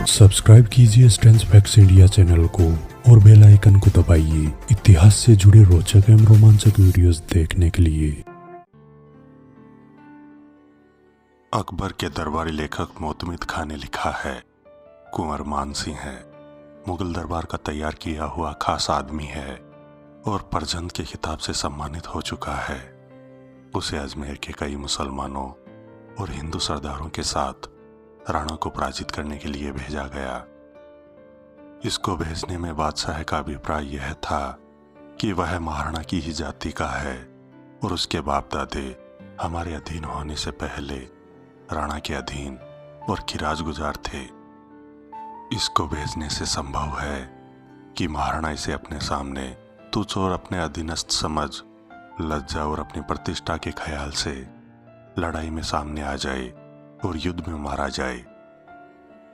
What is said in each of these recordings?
Subscribe कीजिए strength facts India channel को और बेल आइकन को दबाइए इतिहास से जुड़े रोचक एवं रोमांचक वीडियोस देखने के लिए। अकबर के दरबारी लेखक मोतमिद खां ने लिखा है, कुंवर मानसिंह है, मुगल दरबार का तैयार किया हुआ खास आदमी है और परजंद के खिताब से सम्मानित हो चुका है। उसे अजमेर के कई मुसलमानों और हिंदू सरदारों के साथ राणा को पराजित करने के लिए भेजा गया। इसको भेजने में बादशाह का अभिप्राय यह था कि वह महाराणा की ही जाति का है और उसके बाप दादे हमारे अधीन होने से पहले राणा के अधीन और किराजगुजार थे। इसको भेजने से संभव है कि महाराणा इसे अपने सामने तुच्छ और अपने अधीनस्थ समझ, लज्जा और अपनी प्रतिष्ठा के ख्याल से लड़ाई में सामने आ जाए और युद्ध में मारा जाए।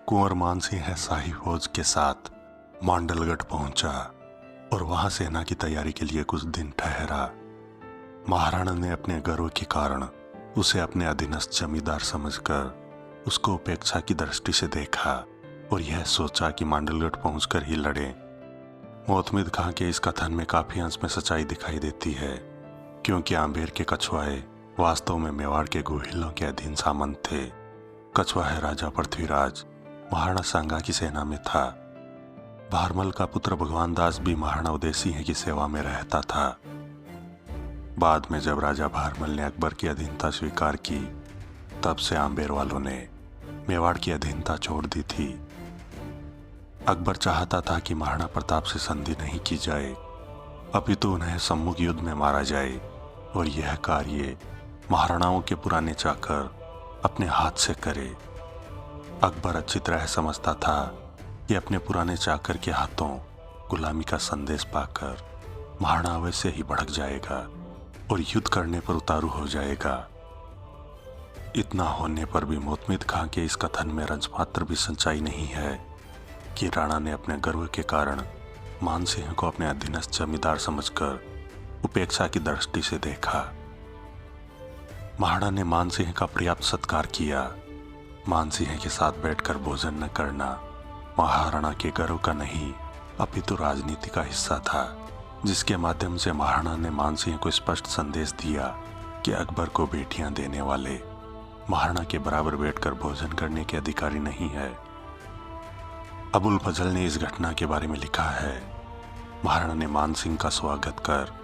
कुंवर मानसिंह शाही फौज के साथ मांडलगढ़ पहुंचा और वहां सेना की तैयारी के लिए कुछ दिन ठहरा। महाराणा ने अपने गर्व के कारण उसे अपने अधीनस्थ जमींदार समझकर उसको उपेक्षा की दृष्टि से देखा और यह सोचा कि मांडलगढ़ पहुंचकर ही लड़े। मोतमिद खां के इस कथन में काफी अंश में सच्चाई दिखाई देती है, क्योंकि आंबेर के कछुआए वास्तव में मेवाड़ के गोहिलों के अधीन सामंत थे। कछवाहा राजा पृथ्वीराज महाराणा सांगा की सेना में था। भारमल का पुत्र भगवान दास भी महाराणा उदय सिंह की सेवा में रहता था। बाद में जब राजा भारमल ने अकबर की अधीनता स्वीकार की, तब से आंबेर वालों ने मेवाड़ की अधीनता छोड़ दी थी। अकबर चाहता था कि महाराणा प्रताप से संधि नहीं की जाए, अपितु उन्हें सम्मुख युद्ध में मारा जाए, और यह कार्य महाराणाओं के पुराने चाकर अपने हाथ से करे। अकबर अच्छी तरह समझता था कि अपने पुराने चाकर के हाथों गुलामी का संदेश पाकर महाराणा अवश्य ही भड़क जाएगा और युद्ध करने पर उतारू हो जाएगा। इतना होने पर भी मोतमिद खां के इस कथन में रंजमात्र भी सच्चाई नहीं है कि राणा ने अपने गर्व के कारण मानसिंह को अपने अधीनस्थ जमींदार समझकर उपेक्षा की दृष्टि से देखा। महाराणा ने मानसिंह का पर्याप्त सत्कार किया। मानसिंह के साथ बैठकर भोजन न करना महाराणा के गर्व का नहीं, अपितु राजनीति का हिस्सा था, जिसके माध्यम से महाराणा ने मानसिंह को स्पष्ट संदेश दिया कि अकबर को बेटियां देने वाले महाराणा के बराबर बैठकर भोजन करने के अधिकारी नहीं है। अबुल फजल ने इस घटना के बारे में लिखा है, महाराणा ने मानसिंह का स्वागत कर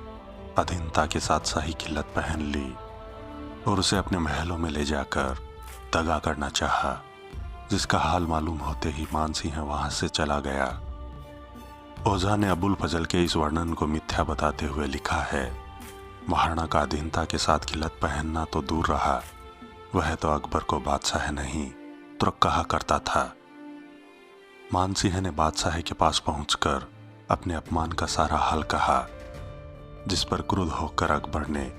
अधीनता के साथ शाही खिल्लत पहन ली और उसे अपने महलों में ले जाकर दगा करना चाहा, जिसका हाल मालूम होते ही मानसिंह वहां से चला गया। ओझा ने अबुल फजल के इस वर्णन को मिथ्या बताते हुए लिखा है, महाराणा का अधीनता के साथ खिल्लत पहनना तो दूर रहा, वह तो अकबर को बादशाह नहीं तुर्क कहा करता था। मानसिंह ने बादशाह के पास पहुंचकर अपने अपमान का सारा हाल कहा, जिस पर क्रुद्ध होकर अकबर ने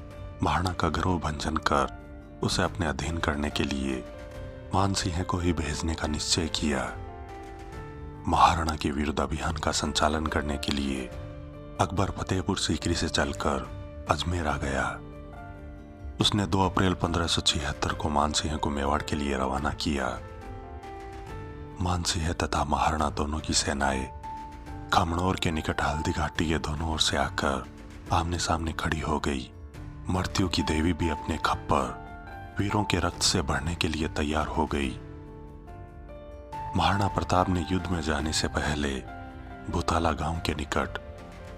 महाराणा का गर्व भंजन कर उसे अपने अधीन करने के लिए मानसिंह को ही भेजने का निश्चय किया। महाराणा के विरुद्ध अभियान का संचालन करने के लिए अकबर फतेहपुर सीकरी से चलकर अजमेर आ गया। उसने 2 अप्रैल 1576 को मानसिंह को मेवाड़ के लिए रवाना किया। मानसिंह तथा महाराणा दोनों की सेनाएं खमनौर के निकट हल्दी घाटी के दोनों ओर से आकर आमने सामने खड़ी हो गई। मृत्यु की देवी भी अपने खप्पर वीरों के रक्त से भरने के लिए तैयार हो गई। महाराणा प्रताप ने युद्ध में जाने से पहले भूताला गांव के निकट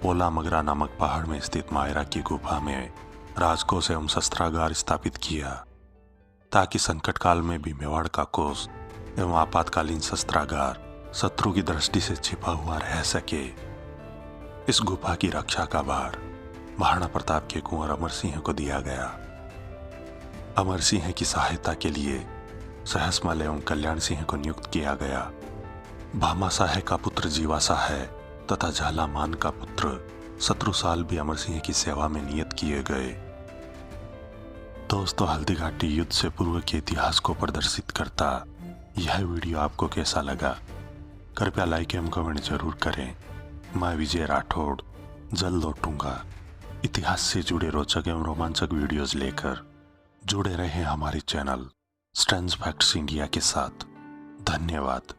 पोला मगरा नामक पहाड़ में स्थित मायरा की गुफा में राजकोष एवं शस्त्रागार स्थापित किया, ताकि संकट काल में भी मेवाड़ का कोष एवं आपातकालीन शस्त्रागार शत्रु की दृष्टि से छिपा हुआ रह सके। इस गुफा की रक्षा का भार महाराणा प्रताप के कुंवर अमर सिंह को दिया गया। अमर सिंह की सहायता के लिए सहसमल एवं कल्याण सिंह को नियुक्त किया गया। भामा शाह का पुत्र जीवा शाह तथा झालामान का पुत्र शत्रुसाल भी अमर सिंह की सेवा में नियत किए गए। दोस्तों, हल्दी घाटी युद्ध से पूर्व के इतिहास को प्रदर्शित करता यह वीडियो आपको कैसा लगा? कृपया लाइक एवं कमेंट जरूर करें। मैं विजय राठौड़ जल्द लौटूंगा इतिहास से जुड़े रोचक एवं रोमांचक वीडियोस लेकर। जुड़े रहें हमारे चैनल स्ट्रेंथ फैक्ट्स इंडिया के साथ। धन्यवाद।